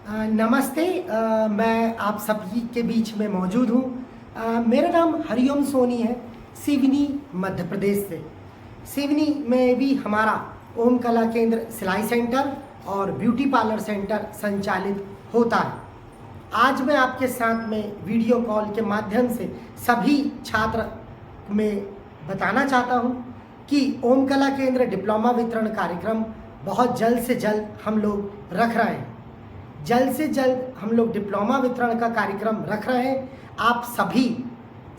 नमस्ते। मैं आप सभी के बीच में मौजूद हूँ। मेरा नाम हरिओम सोनी है, सिवनी मध्य प्रदेश से। सिवनी में भी हमारा ओम कला केंद्र सिलाई सेंटर और ब्यूटी पार्लर सेंटर संचालित होता है। आज मैं आपके साथ में वीडियो कॉल के माध्यम से सभी छात्र में बताना चाहता हूँ कि ओम कला केंद्र डिप्लोमा वितरण कार्यक्रम बहुत जल्द से जल्द हम लोग रख रहे हैं। जल्द से जल्द हम लोग डिप्लोमा वितरण का कार्यक्रम रख रहे हैं। आप सभी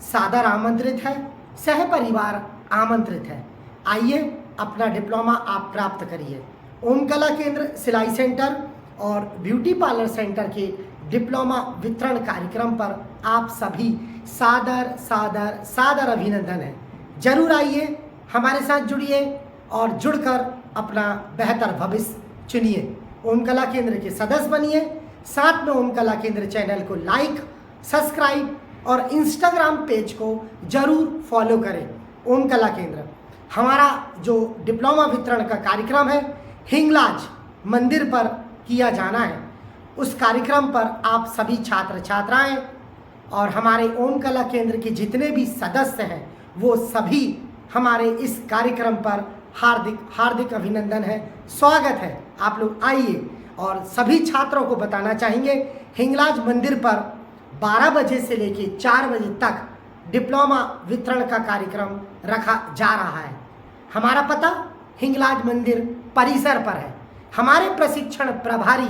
सादर आमंत्रित हैं, सह परिवार आमंत्रित हैं। आइए अपना डिप्लोमा आप प्राप्त करिए। ओम कला केंद्र सिलाई सेंटर और ब्यूटी पार्लर सेंटर के डिप्लोमा वितरण कार्यक्रम पर आप सभी सादर सादर सादर अभिनंदन है। जरूर आइए, हमारे साथ जुड़िए और जुड़कर अपना बेहतर भविष्य चुनिए। ओम कला केंद्र के सदस्य बनिए। साथ में ओम कला केंद्र चैनल को लाइक, सब्सक्राइब और इंस्टाग्राम पेज को जरूर फॉलो करें। ओम कला केंद्र हमारा जो डिप्लोमा वितरण का कार्यक्रम है हिंगलाज मंदिर पर किया जाना है। उस कार्यक्रम पर आप सभी छात्र छात्राएं और हमारे ओम कला केंद्र के जितने भी सदस्य हैं वो सभी हमारे इस कार्यक्रम पर हार्दिक हार्दिक अभिनंदन है, स्वागत है। आप लोग आइए। और सभी छात्रों को बताना चाहेंगे, हिंगलाज मंदिर पर 12 बजे से लेके 4 बजे तक डिप्लोमा वितरण का कार्यक्रम रखा जा रहा है। हमारा पता हिंगलाज मंदिर परिसर पर है। हमारे प्रशिक्षण प्रभारी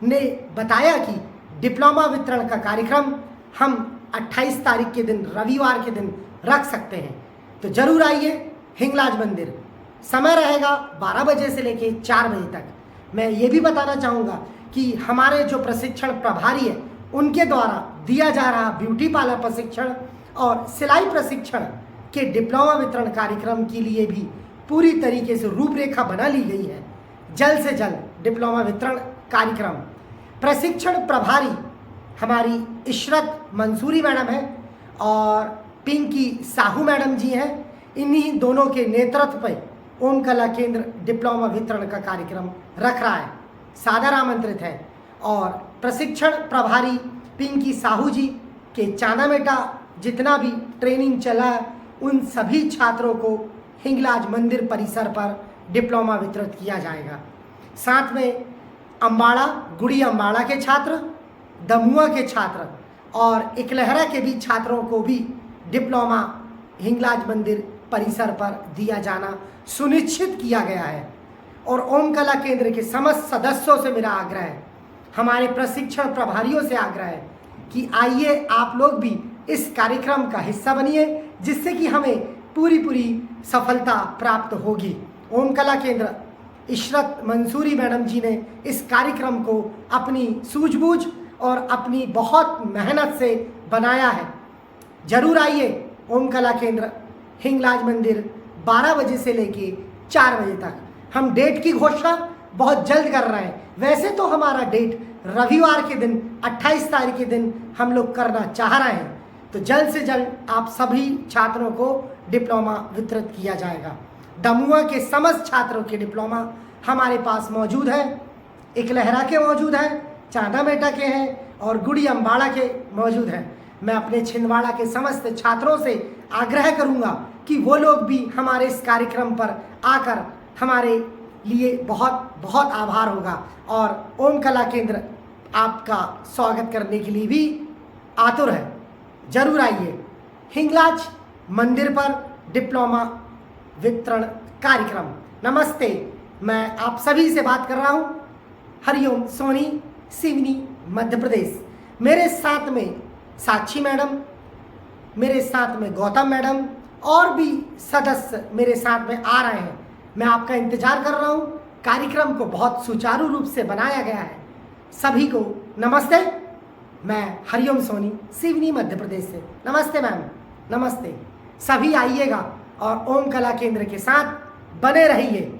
ने बताया कि डिप्लोमा वितरण का कार्यक्रम हम 28 तारीख के दिन, रविवार के दिन रख सकते हैं। तो जरूर आइए हिंगलाज मंदिर। समय रहेगा 12 बजे से लेके 4 बजे तक। मैं ये भी बताना चाहूँगा कि हमारे जो प्रशिक्षण प्रभारी है उनके द्वारा दिया जा रहा ब्यूटी पार्लर प्रशिक्षण और सिलाई प्रशिक्षण के डिप्लोमा वितरण कार्यक्रम के लिए भी पूरी तरीके से रूपरेखा बना ली गई है। जल्द से जल्द डिप्लोमा वितरण कार्यक्रम। प्रशिक्षण प्रभारी हमारी इशरत मंसूरी मैडम है और पिंकी साहू मैडम जी हैं। इन्हीं दोनों के नेतृत्व पर ओम कला केंद्र डिप्लोमा वितरण का कार्यक्रम रख रहा है। सादर आमंत्रित है। और प्रशिक्षण प्रभारी पिंकी साहू जी के चांदामेटा जितना भी ट्रेनिंग चला है उन सभी छात्रों को हिंगलाज मंदिर परिसर पर डिप्लोमा वितरित किया जाएगा। साथ में अम्बाड़ा, गुड़ी अम्बाड़ा के छात्र, दमुआ के छात्र और इकलहरा के भी छात्रों को भी डिप्लोमा हिंगलाज मंदिर परिसर पर दिया जाना सुनिश्चित किया गया है। और ओम कला केंद्र के समस्त सदस्यों से मेरा आग्रह है, हमारे प्रशिक्षण प्रभारियों से आग्रह है कि आइए आप लोग भी इस कार्यक्रम का हिस्सा बनिए, जिससे कि हमें पूरी सफलता प्राप्त होगी। ओम कला केंद्र इशरत मंसूरी मैडम जी ने इस कार्यक्रम को अपनी सूझबूझ और अपनी बहुत मेहनत से बनाया है। जरूर आइए ओम कला केंद्र हिंगलाज मंदिर 12 बजे से लेके 4 बजे तक। हम डेट की घोषणा बहुत जल्द कर रहे हैं। वैसे तो हमारा डेट रविवार के दिन 28 तारीख के दिन हम लोग करना चाह रहे हैं। तो जल्द से जल्द आप सभी छात्रों को डिप्लोमा वितरित किया जाएगा। दमुआ के समस्त छात्रों के डिप्लोमा हमारे पास मौजूद है। इकलहरा के मौजूद हैं, चांदामेटा के हैं और गुड़ी अम्बाड़ा के मौजूद हैं। मैं अपने छिंदवाड़ा के समस्त छात्रों से आग्रह करूंगा कि वो लोग भी हमारे इस कार्यक्रम पर आकर हमारे लिए बहुत बहुत आभार होगा। और ओम कला केंद्र आपका स्वागत करने के लिए भी आतुर है। जरूर आइए हिंगलाज मंदिर पर डिप्लोमा वितरण कार्यक्रम। नमस्ते, मैं आप सभी से बात कर रहा हूँ, हरिओम सोनी, सिवनी मध्य प्रदेश। मेरे साथ में साक्षी मैडम, मेरे साथ में गौतम मैडम और भी सदस्य मेरे साथ में आ रहे हैं। मैं आपका इंतजार कर रहा हूँ। कार्यक्रम को बहुत सुचारू रूप से बनाया गया है। सभी को नमस्ते। मैं हरिओम सोनी, सिवनी मध्य प्रदेश से। नमस्ते मैम, नमस्ते। सभी आइएगा और ओम कला केंद्र के साथ बने रहिए,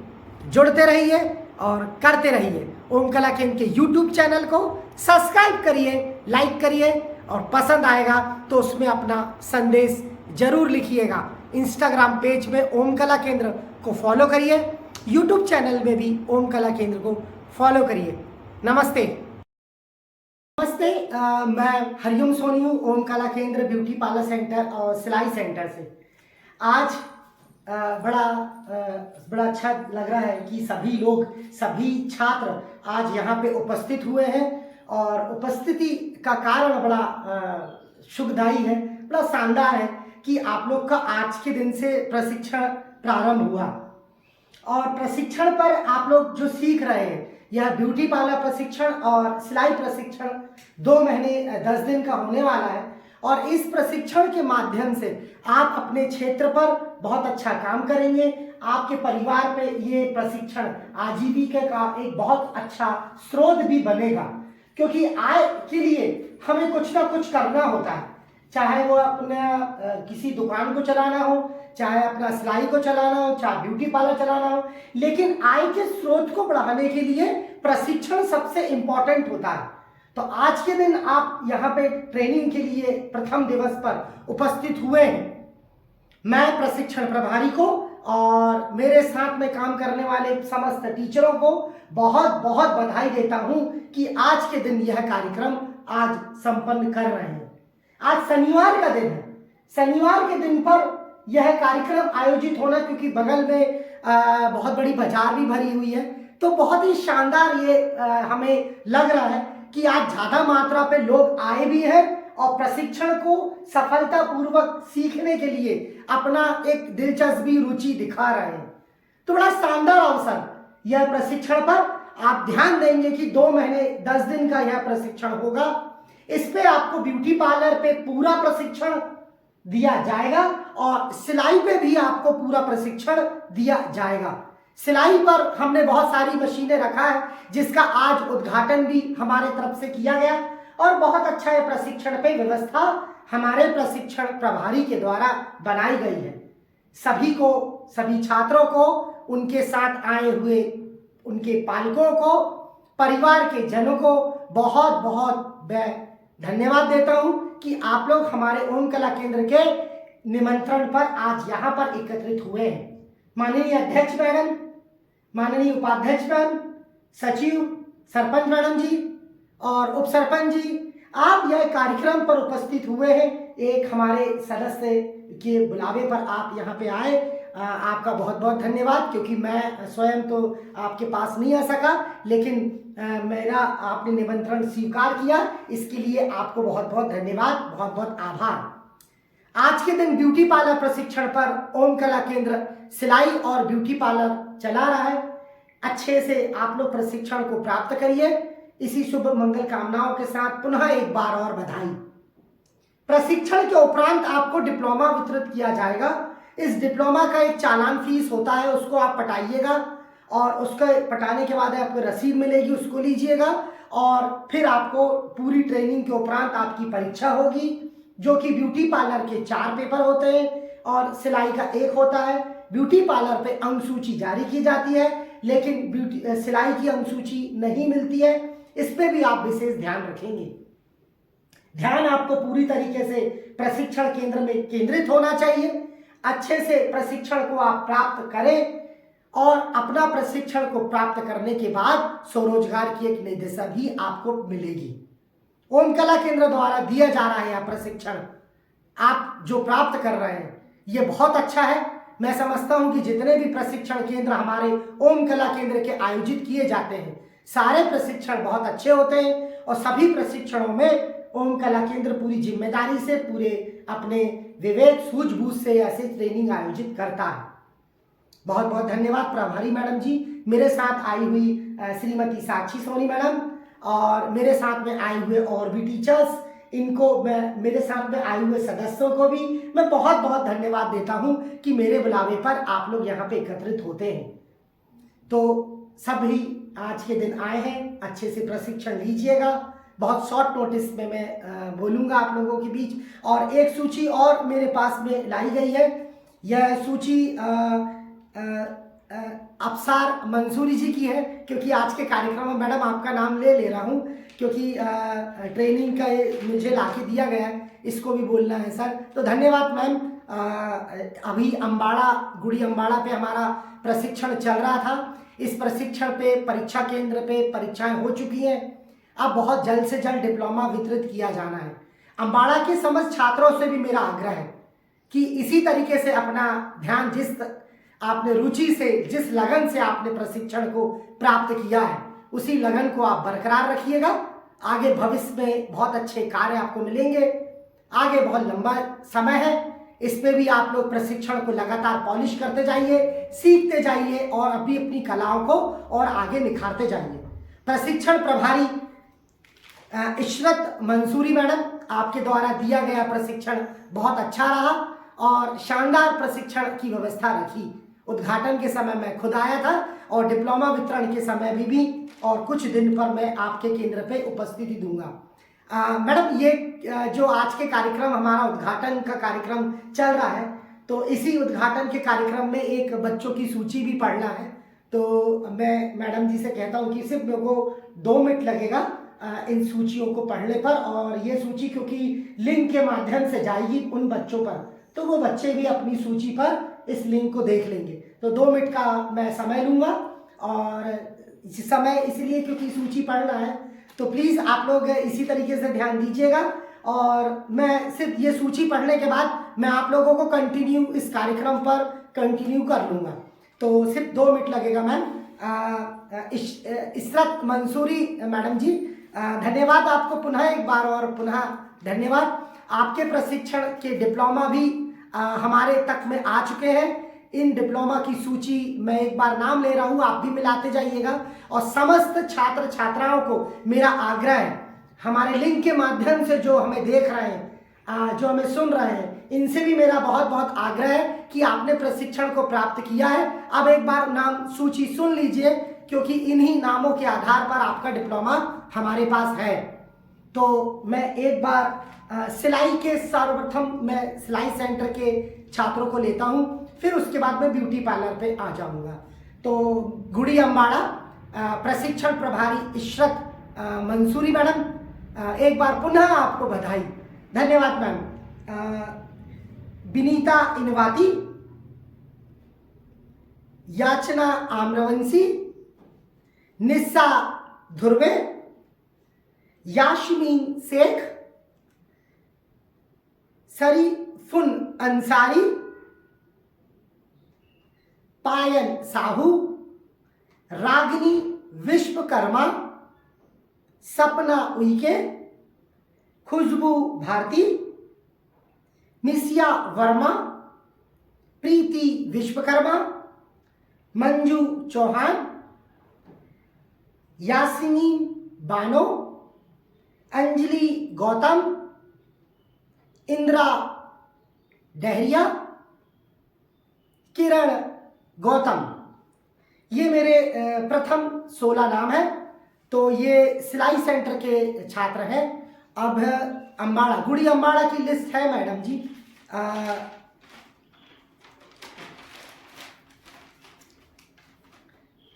जुड़ते रहिए और करते रहिए। ओम कला केंद्र के यूट्यूब चैनल को सब्सक्राइब करिए, लाइक करिए और पसंद आएगा तो उसमें अपना संदेश जरूर लिखिएगा। इंस्टाग्राम पेज में ओम कला केंद्र को फॉलो करिए, यूट्यूब चैनल में भी ओम कला केंद्र को फॉलो करिए। नमस्ते। नमस्ते, मैं हरिओम सोनी हूँ, ओम Kala Kendra beauty parlour centre और सिलाई सेंटर से। आज बड़ा अच्छा लग रहा है कि सभी छात्र आज यहाँ पे उपस्थित हुए हैं और उपस्थिति का कारण बड़ा सुखदायी है, बड़ा शानदार है कि आप लोग का आज के दिन से प्रशिक्षण प्रारंभ हुआ और प्रशिक्षण पर आप लोग जो सीख रहे हैं, यह ब्यूटी पार्लर प्रशिक्षण और सिलाई प्रशिक्षण 2 महीने 10 दिन का होने वाला है और इस प्रशिक्षण के माध्यम से आप अपने क्षेत्र पर बहुत अच्छा काम करेंगे। आपके परिवार पे ये प्रशिक्षण आजीविका का एक बहुत अच्छा स्रोत भी बनेगा, क्योंकि आय के लिए हमें कुछ ना कुछ करना होता है, चाहे वो अपने किसी दुकान को चलाना हो, चाहे अपना सिलाई को चलाना हो, चाहे ब्यूटी पार्लर चलाना हो, लेकिन आय के स्रोत को बढ़ाने के लिए प्रशिक्षण सबसे इंपॉर्टेंट होता है। तो आज के दिन आप यहाँ पे ट्रेनिंग के लिए प्रथम दिवस पर उपस्थित हुए हैं। मैं प्रशिक्षण प्रभारी को और मेरे साथ में काम करने वाले समस्त टीचरों को बहुत बहुत बधाई देता हूँ कि आज के दिन यह कार्यक्रम आज संपन्न कर रहे हैं। आज शनिवार का दिन है, शनिवार के दिन पर यह कार्यक्रम आयोजित होना, क्योंकि बगल में बहुत बड़ी बाजार भी भरी हुई है, तो बहुत ही शानदार ये हमें लग रहा है कि आज ज़्यादा मात्रा पे लोग आए भी हैं और प्रशिक्षण को सफलतापूर्वक सीखने के लिए अपना एक दिलचस्पी रुचि दिखा रहे हैं। तो बड़ा शानदार अवसर यह प्रशिक्षण पर आप ध्यान देंगे कि 2 महीने 10 दिन का यह प्रशिक्षण होगा। इस पे आपको ब्यूटी पार्लर पे पूरा प्रशिक्षण दिया जाएगा और सिलाई पे भी आपको पूरा प्रशिक्षण दिया जाएगा। सिलाई पर हमने बहुत सारी मशीनें रखा है, जिसका आज उद्घाटन भी हमारे तरफ से किया गया और बहुत अच्छा है प्रशिक्षण पे व्यवस्था हमारे प्रशिक्षण प्रभारी के द्वारा बनाई गई है। सभी छात्रों को, उनके साथ आए हुए उनके पालकों को, परिवार के जनों को बहुत बहुत धन्यवाद देता हूं कि आप लोग हमारे ओम कला केंद्र के निमंत्रण पर आज यहाँ पर एकत्रित हुए हैं। माननीय अध्यक्ष मैडम, माननीय उपाध्यक्ष मैम, सचिव, सरपंच मैडम जी और उप सरपंच जी, आप यह कार्यक्रम पर उपस्थित हुए हैं। एक हमारे सदस्य के बुलावे पर आप यहाँ पे आए, आपका बहुत बहुत धन्यवाद, क्योंकि मैं स्वयं तो आपके पास नहीं आ सका, लेकिन मेरा आपने निमंत्रण स्वीकार किया, इसके लिए आपको बहुत बहुत धन्यवाद, बहुत बहुत आभार। आज के दिन ब्यूटी पार्लर प्रशिक्षण पर ओम कला केंद्र सिलाई और ब्यूटी पार्लर चला रहा है। अच्छे से आप लोग प्रशिक्षण को प्राप्त करिए। इसी शुभ मंगल कामनाओं के साथ पुनः एक बार और बधाई। प्रशिक्षण के उपरांत आपको डिप्लोमा वितरित किया जाएगा। इस डिप्लोमा का एक चालान फीस होता है, उसको आप पटाइएगा और उसके पटाने के बाद आपको रसीद मिलेगी, उसको लीजिएगा और फिर आपको पूरी ट्रेनिंग के उपरांत आपकी परीक्षा होगी, जो कि ब्यूटी पार्लर के 4 पेपर होते हैं और सिलाई का 1 होता है। ब्यूटी पार्लर पे अंक सूची जारी की जाती है, लेकिन सिलाई की अंक सूची नहीं मिलती है। इस पे भी आप विशेष ध्यान रखेंगे। ध्यान आपको पूरी तरीके से प्रशिक्षण केंद्र में केंद्रित होना चाहिए। अच्छे से प्रशिक्षण को आप प्राप्त करें और अपना प्रशिक्षण को प्राप्त करने के बाद स्वरोजगार की एक नई दिशा भी आपको मिलेगी। ओम कला केंद्र द्वारा दिया जा रहा है यह प्रशिक्षण आप जो प्राप्त कर रहे हैं, ये बहुत अच्छा है। मैं समझता हूं कि जितने भी प्रशिक्षण केंद्र हमारे ओम कला केंद्र के आयोजित किए जाते हैं, सारे प्रशिक्षण बहुत अच्छे होते हैं और सभी प्रशिक्षणों में ओम कला केंद्र पूरी जिम्मेदारी से, पूरे अपने विवेक सूझबूझ से ऐसे ट्रेनिंग आयोजित करता है। बहुत बहुत धन्यवाद प्रभारी मैडम जी, मेरे साथ आई हुई श्रीमती साक्षी सोनी मैडम और मेरे साथ में आए हुए और भी टीचर्स, इनको मैं, मेरे साथ में आए हुए सदस्यों को भी मैं बहुत बहुत धन्यवाद देता हूं कि मेरे बुलावे पर आप लोग यहाँ पे एकत्रित होते हैं। तो सभी आज के दिन आए हैं, अच्छे से प्रशिक्षण लीजिएगा। बहुत शॉर्ट नोटिस में मैं बोलूँगा आप लोगों के बीच। और एक सूची और मेरे पास में लाई गई है। यह सूची अफसार मंसूरी जी की है, क्योंकि आज के कार्यक्रम में मैडम आपका नाम ले रहा हूँ, क्योंकि ट्रेनिंग का मुझे लाके दिया गया है, इसको भी बोलना है सर। तो धन्यवाद मैम। अभी गुड़ी अम्बाड़ा पे हमारा प्रशिक्षण चल रहा था। इस प्रशिक्षण पे परीक्षा केंद्र पे परीक्षाएं हो चुकी हैं। अब बहुत जल्द से जल्द डिप्लोमा वितरित किया जाना है। अम्बाड़ा के समस्त छात्रों से भी मेरा आग्रह है कि इसी तरीके से अपना ध्यान, जिस आपने रुचि से, जिस लगन से आपने प्रशिक्षण को प्राप्त किया है, उसी लगन को आप बरकरार रखिएगा। आगे भविष्य में बहुत अच्छे कार्य आपको मिलेंगे। आगे बहुत लंबा समय है, इस पे भी आप लोग प्रशिक्षण को लगातार पॉलिश करते जाइए, सीखते जाइए और अपनी कलाओं को और आगे निखारते जाइए। प्रशिक्षण प्रभारी इशरत मंसूरी मैडम, आपके द्वारा दिया गया प्रशिक्षण बहुत अच्छा रहा और शानदार प्रशिक्षण की व्यवस्था रखी। उद्घाटन के समय मैं खुद आया था और डिप्लोमा वितरण के समय भी और कुछ दिन पर मैं आपके केंद्र पे उपस्थिति दूंगा। मैडम, ये जो आज के कार्यक्रम, हमारा उद्घाटन का कार्यक्रम चल रहा है, तो इसी उद्घाटन के कार्यक्रम में एक बच्चों की सूची भी पढ़ना है। तो मैं मैडम जी से कहता हूँ कि सिर्फ मेरे को 2 मिनट लगेगा इन सूचियों को पढ़ने पर, और ये सूची क्योंकि लिंक के माध्यम से जाएगी उन बच्चों पर, तो वो बच्चे भी अपनी सूची पर इस लिंक को देख लेंगे। तो 2 मिनट का मैं समय लूँगा, और समय इसलिए क्योंकि सूची पढ़ना है, तो प्लीज़ आप लोग इसी तरीके से ध्यान दीजिएगा। और मैं सिर्फ ये सूची पढ़ने के बाद मैं आप लोगों को कंटिन्यू इस कार्यक्रम पर कंटिन्यू कर लूँगा। तो सिर्फ 2 मिनट लगेगा मैम। इशरत मंसूरी मैडम जी, धन्यवाद आपको पुनः एक बार, और पुनः धन्यवाद। आपके प्रशिक्षण के डिप्लोमा भी हमारे तक में आ चुके हैं। इन डिप्लोमा की सूची मैं एक बार नाम ले रहा हूँ, आप भी मिलाते जाइएगा। और समस्त छात्र छात्राओं को मेरा आग्रह है, हमारे लिंक के माध्यम से जो हमें देख रहे हैं, जो हमें सुन रहे हैं, इनसे भी मेरा बहुत बहुत आग्रह है कि आपने प्रशिक्षण को प्राप्त किया है। अब एक बार नाम सूची सुन लीजिए, क्योंकि इन्हीं नामों के आधार पर आपका डिप्लोमा हमारे पास है। तो मैं एक बार सिलाई के, सर्वप्रथम मैं सिलाई सेंटर के छात्रों को लेता हूँ, फिर उसके बाद मैं ब्यूटी पार्लर पे आ जाऊँगा। तो गुड़ी अम्बाड़ा प्रशिक्षण प्रभारी इशरत मंसूरी मैडम, एक बार पुनः आपको बधाई। धन्यवाद मैम। विनीता इनवाती, याचना आम्रवंशी, निस्सा धुर्वे, यास्मीन शेख, शरीफुन अंसारी, पायल साहू, रागिनी विश्वकर्मा, सपना उइके, खुशबू भारती, मिसिया वर्मा, प्रीति विश्वकर्मा, मंजू चौहान, यास्मीन बानो, अंजलि गौतम, इंदिरा डहरिया, किरण गौतम। ये मेरे प्रथम 16 नाम है। तो ये सिलाई सेंटर के छात्र हैं। अब अम्बाड़ा, गुड़ी अम्बाड़ा की लिस्ट है मैडम जी।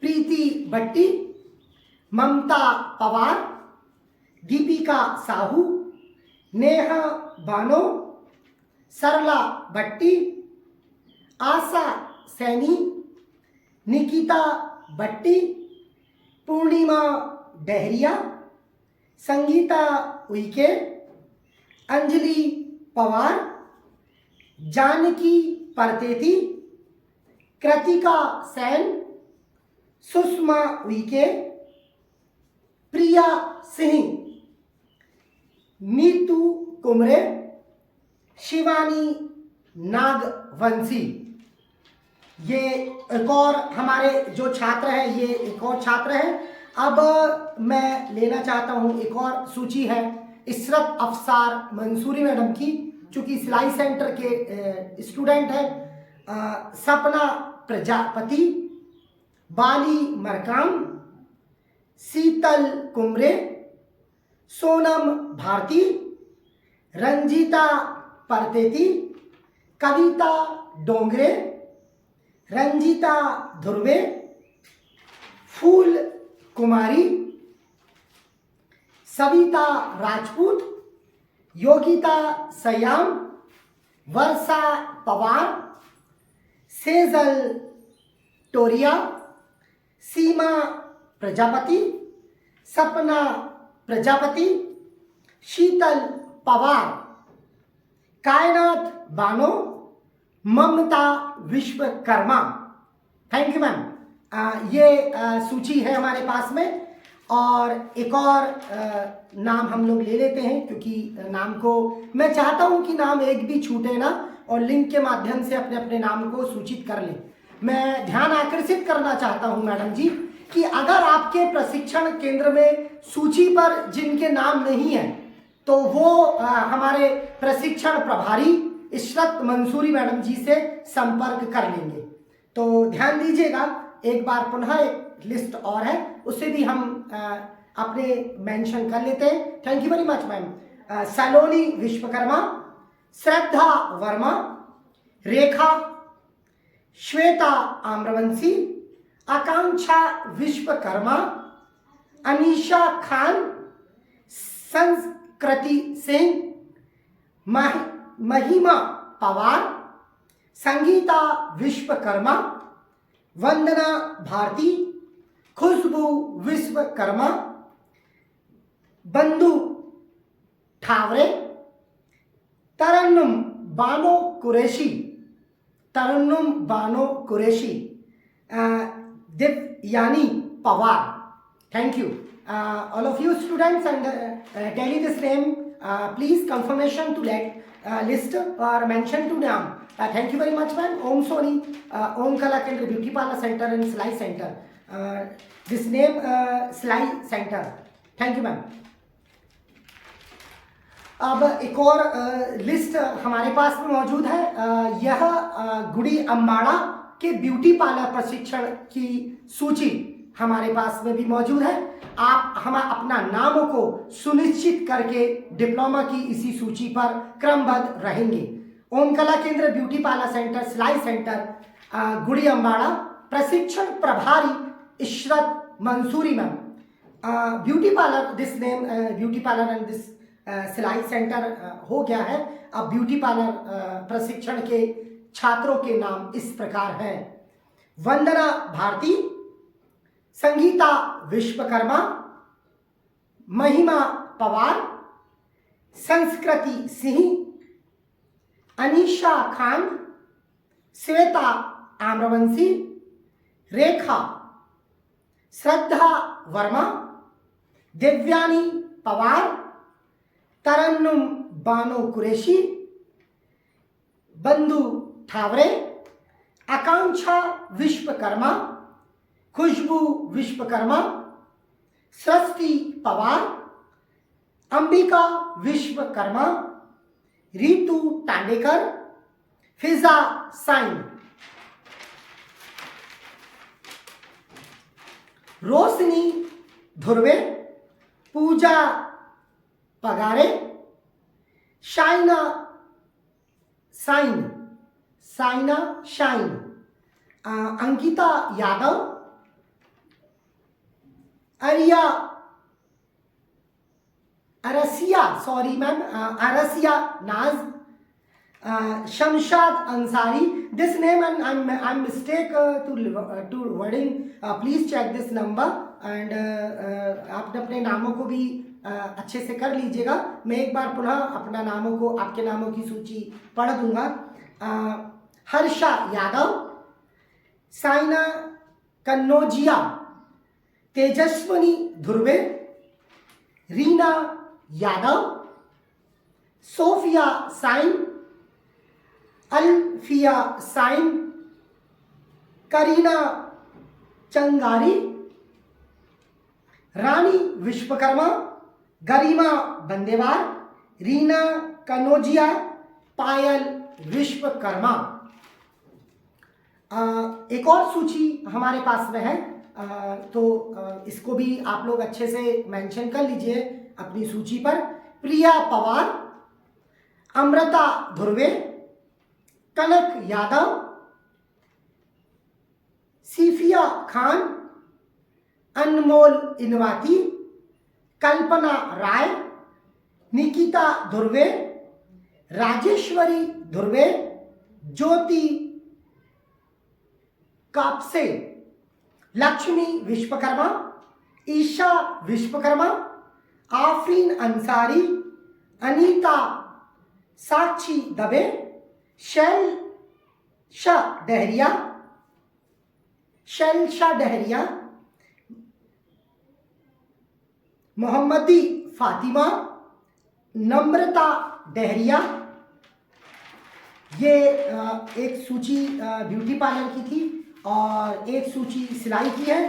प्रीति भट्टी, ममता पवार, दीपिका साहू, नेहा बानो, सरला भट्टी, आशा सैनी, निकिता भट्टी, पूर्णिमा डहरिया, संगीता उइके, अंजलि पवार, जानकी परतेती, कृतिका सैन, सुषमा उइके, प्रिया सिंह, नीतू कुमरे, शिवानी नागवंशी। ये एक और हमारे जो छात्र हैं, ये एक और छात्र हैं। अब मैं लेना चाहता हूँ, एक और सूची है इशरत अफसार मंसूरी मैडम की, चूँकि सिलाई सेंटर के स्टूडेंट हैं। Sapna Prajapati, Bali Markam, Sheetal Kumre, Sonam Bharti, Ranjita Parteti, Kavita Dongre, Ranjita Dhurve, Phool Kumari, Savita Rajput, Yogita Sayam, Varsha Pawar, Sejal Toria, Seema Prajapati, Sapna Prajapati, Sheetal Pawar, Kainat Bano, Mamta Vishwakarma. Thank you ma'am. ये सूची है हमारे पास में। और एक और नाम हम लोग ले लेते हैं, क्योंकि नाम को मैं चाहता हूं कि नाम एक भी छूटे ना, और लिंक के माध्यम से अपने अपने नाम को सूचित कर लें। मैं ध्यान आकर्षित करना चाहता हूं मैडम जी कि अगर आपके प्रशिक्षण केंद्र में सूची पर जिनके नाम नहीं है तो वो हमारे प्रशिक्षण प्रभारी इशरत मंसूरी मैडम जी से संपर्क कर लेंगे। तो ध्यान दीजिएगा, एक बार पुनः एक लिस्ट और है, उसे भी हम अपने मेंशन कर लेते हैं। Thank you very much ma'am. Saloni Vishwakarma, Shraddha Verma, Rekha, Shweta Amrawanshi, Akanksha Vishwakarma, Anisha Khan, Sanskriti Singh, महिमा पवार, संगीता विश्वकर्मा, वंदना Bharti, Khushboo Vishwakarma, Bandhu Thawre, Tarannum Bano Qureshi, Tarannum Bano Qureshi, Divyani Pawar. Thank you all of you students, and telling this name, please confirmation to list or mention to name. Thank you very much ma'am. Om Soni, Om Kala Kendra Beauty Parlor Center and Silai Center. This name Silai Center. Thank you ma'am. अब एक और list हमारे पास में मौजूद है। यह गुड़ी अम्बाड़ा के beauty parlour प्रशिक्षण की सूची हमारे पास में भी मौजूद है। आप हम अपना नामों को सुनिश्चित करके डिप्लोमा की इसी सूची पर क्रमबद्ध रहेंगे। Om Kala Kendra beauty parlour centre सिलाई सेंटर गुड़ी अम्बाड़ा, प्रशिक्षण प्रभारी Ishrat Mansuri ma'am. Beauty parlour, this name beauty parlour and this सिलाई सेंटर हो गया है। अब ब्यूटी पार्लर प्रशिक्षण के छात्रों के नाम इस प्रकार हैं: वंदना भारती, संगीता विश्वकर्मा, महिमा पवार, संस्कृति सिंह, अनीशा खान, श्वेता आम्रवंशी, रेखा, श्रद्धा वर्मा, दिव्यानी पवार, तरन्नुम Bano Qureshi, Bandhu Thawre, Akanksha Vishwakarma, Khushboo Vishwakarma, Srishti Pawar, Ambika Vishwakarma, Ritu Tandekar, Fiza Sain, Roshni Dhurve, Pooja Pagare, Shaina Sain, Saina Shain, Ankita Yadav, Ariya Arsiya, sorry ma'am, Arsiya Naaz, Shamshad Ansari. This name and I am mistake to wording, please check this number and आप अपने नामों को भी अच्छे से कर लीजिएगा। मैं एक बार पुनः अपना नामों को, आपके नामों की सूची पढ़ दूंगा। हर्षा यादव, साइना कन्नौजिया, तेजस्वनी धुर्वे, रीना यादव, सोफिया साइन, अल्फिया साइन, करीना चंगारी, रानी विश्वकर्मा, गरिमा बंदेवार, रीना कनौजिया, पायल विश्वकर्मा। एक और सूची हमारे पास में है, तो इसको भी आप लोग अच्छे से मेंशन कर लीजिए अपनी सूची पर। प्रिया पवार, अमृता धुर्वे, कनक यादव, सीफिया खान, अनमोल इनवाती, कल्पना राय, निकिता धुर्वे, राजेश्वरी धुर्वे, ज्योति कापसे, लक्ष्मी विश्वकर्मा, ईशा विश्वकर्मा, आफरीन अंसारी, अनीता साक्षी दबे, शैलशा डहरिया, मोहम्मदी फातिमा, नम्रता डहरिया। ये एक सूची ब्यूटी पार्लर की थी और एक सूची सिलाई की है।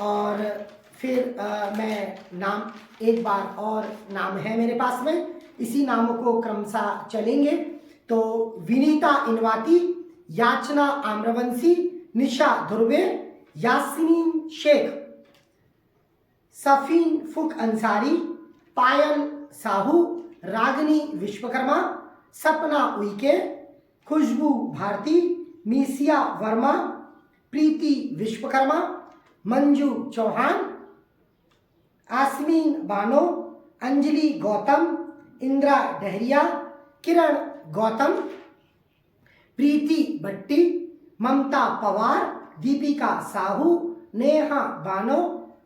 और फिर मैं नाम एक बार और नाम है मेरे पास में, इसी नामों को क्रमशः चलेंगे। तो विनीता इनवाती, याचना आम्रवंशी, निशा धुर्वे, यास्मीन शेख, सफीन फुक अंसारी, पायल साहू, रागनी विश्वकर्मा, सपना उइके, खुशबू भारती, मीसिया वर्मा, प्रीति विश्वकर्मा, मंजू चौहान, आसमीन बानो, अंजलि गौतम, इंदिरा डहरिया, किरण गौतम, प्रीति भट्टी, ममता पवार, दीपिका साहू, नेहा बानो,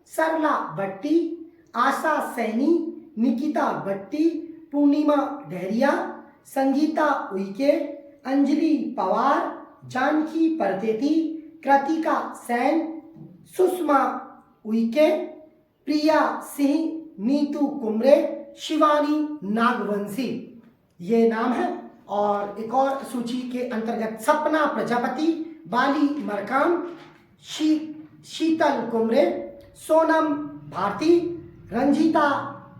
सरला भट्टी, आशा सैनी, निकिता भट्टी, पूर्णिमा डहरिया, संगीता उइके, अंजलि पवार, जानकी परतेती, कृतिका सैन, सुषमा उइके, प्रिया सिंह, नीतू कुमरे, शिवानी नागवंशी, ये नाम है। और एक और सूची के अंतर्गत सपना प्रजापति, बाली मरकाम, शीतल कुमरे, सोनम भारती, रंजीता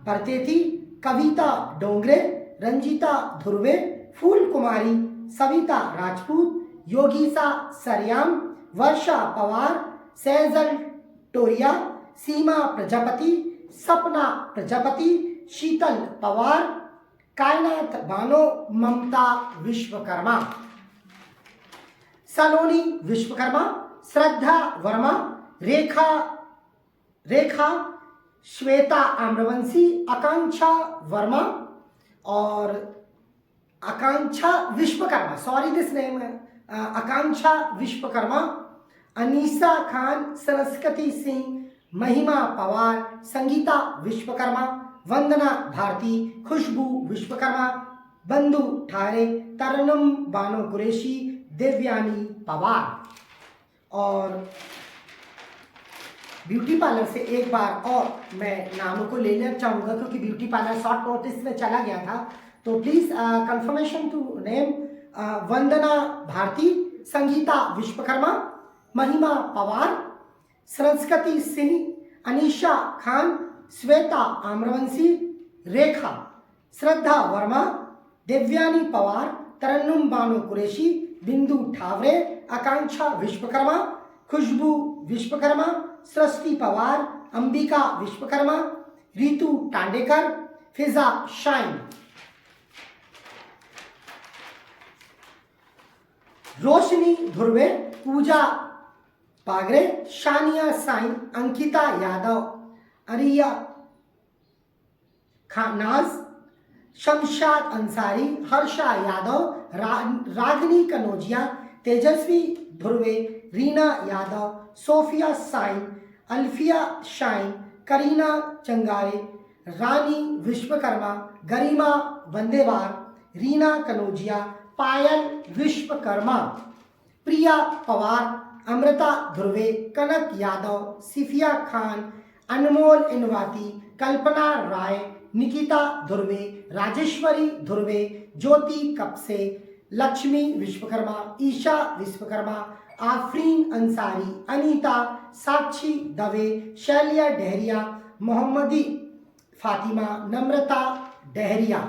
परतेती, कविता डोंगरे, रंजीता धुर्वे, फूल कुमारी, सविता राजपूत, योगीसा सरयाम, वर्षा पवार, सैजल टोरिया, सीमा प्रजापति, सपना प्रजापति, शीतल पवार, कायनात बानो, ममता विश्वकर्मा, सलोनी विश्वकर्मा, श्रद्धा वर्मा, रेखा श्वेता आम्रवंशी, आकांक्षा वर्मा और आकांक्षा विश्वकर्मा, सॉरी दिस नेम, आकांक्षा विश्वकर्मा, अनीसा खान, सरस्वती सिंह, महिमा पवार, संगीता विश्वकर्मा, वंदना भारती, खुशबू विश्वकर्मा, बंधु ठारे, तरन्नुम बानो कुरैशी, देवयानी पवार। और ब्यूटी पार्लर से एक बार और मैं नामों को ले लेना चाहूँगा, क्योंकि ब्यूटी पार्लर शॉर्ट नोटिस में चला गया था। तो प्लीज़ कंफर्मेशन टू नेम, वंदना भारती, संगीता विश्वकर्मा, महिमा पवार, सरस्वती सिंह, अनीशा खान, श्वेता आम्रवंशी, रेखा, श्रद्धा वर्मा, देवयानी पवार, तरन्नुम बानो कुरैशी, बिंदु ठावरे, आकांक्षा विश्वकर्मा, खुशबू विश्वकर्मा, सृष्टि पवार, अंबिका विश्वकर्मा, रितु टांडेकर, फिजा शाइन, रोशनी धुर्वे, पूजा पागरे, शानिया साइन, अंकिता यादव, अरिया खानाज, शमशाद अंसारी, हर्षा यादव, रागनी कनौजिया, तेजस्वी धुर्वे, रीना यादव, सोफिया साइन, अल्फिया शाइन, करीना चंगारे, रानी विश्वकर्मा, गरिमा वंदेवार, रीना कनौजिया, पायल विश्वकर्मा, प्रिया पवार, अमृता धुर्वे, कनक यादव, सिफिया खान, अनमोल इनवाती, कल्पना राय, निकिता धुर्वे, राजेश्वरी धुर्वे, ज्योति कपसे, लक्ष्मी विश्वकर्मा, ईशा विश्वकर्मा, आफरीन अंसारी, अनीता साक्षी दवे, शैलिया डहरिया, मोहम्मदी फातिमा, नम्रता डहरिया।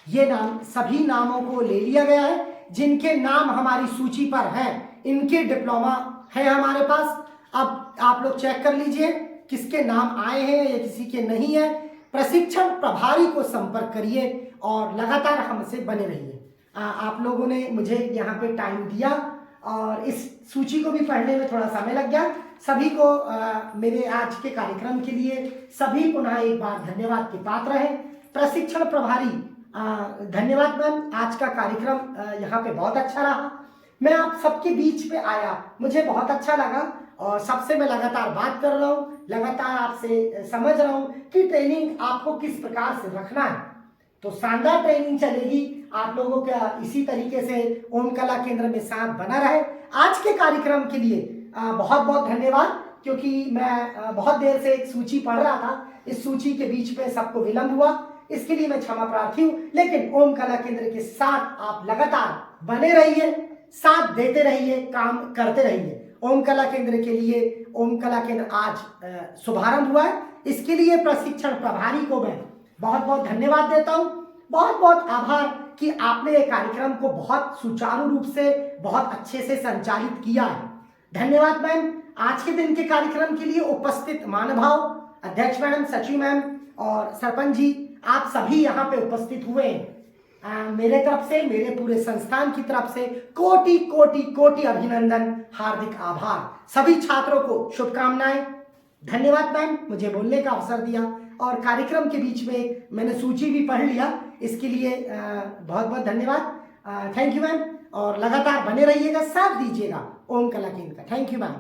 ये नाम सभी नामों को ले लिया गया है जिनके नाम हमारी सूची पर हैं। इनके डिप्लोमा है हमारे पास। अब आप लोग चेक कर लीजिए किसके नाम आए हैं या किसी के नहीं है। प्रशिक्षण प्रभारी को संपर्क करिए और लगातार हमसे बने रहिए। आप लोगों ने मुझे यहाँ पे टाइम दिया और इस सूची को भी पढ़ने में थोड़ा समय लग गया। सभी को मेरे आज के कार्यक्रम के लिए सभी पुनः एक बार धन्यवाद के पात्र हैं। प्रशिक्षण प्रभारी धन्यवाद मैम, आज का कार्यक्रम यहाँ पे बहुत अच्छा रहा। मैं आप सबके बीच पे आया, मुझे बहुत अच्छा लगा और सबसे मैं लगातार बात कर रहा हूँ, लगातार आपसे समझ रहा हूँ कि ट्रेनिंग आपको किस प्रकार से रखना है। तो शानदार ट्रेनिंग चलेगी आप लोगों का, इसी तरीके से ओम कला केंद्र में साथ बना रहे। आज के कार्यक्रम के लिए बहुत बहुत धन्यवाद, क्योंकि मैं बहुत देर से एक सूची पढ़ रहा था, इस सूची के बीच में सबको विलंब हुआ, इसके लिए मैं क्षमा प्रार्थी हूँ। लेकिन ओम कला केंद्र के साथ आप लगातार बने रहिए, साथ देते रहिए, काम करते रहिए। ओम कला केंद्र के लिए, ओम कला केंद्र आज शुभारंभ हुआ है, इसके लिए प्रशिक्षण प्रभारी को मैं बहुत बहुत धन्यवाद देता हूँ। बहुत बहुत आभार कि आपने ये कार्यक्रम को बहुत सुचारू रूप से, बहुत अच्छे से संचालित किया है। धन्यवाद मैम। आज के दिन के कार्यक्रम के लिए उपस्थित महानुभाव, अध्यक्ष मैडम, सचिव मैम और सरपंच जी, आप सभी यहाँ पे उपस्थित हुए हैं। मेरे तरफ से, मेरे पूरे संस्थान की तरफ से कोटि कोटि कोटि अभिनंदन, हार्दिक आभार। सभी छात्रों को शुभकामनाएं। धन्यवाद मैम, मुझे बोलने का अवसर दिया और कार्यक्रम के बीच में मैंने सूची भी पढ़ लिया, इसके लिए बहुत बहुत धन्यवाद। थैंक यू मैम, और लगातार बने रहिएगा, साथ दीजिएगा ओम कला केंद्र का। Thank you ma'am.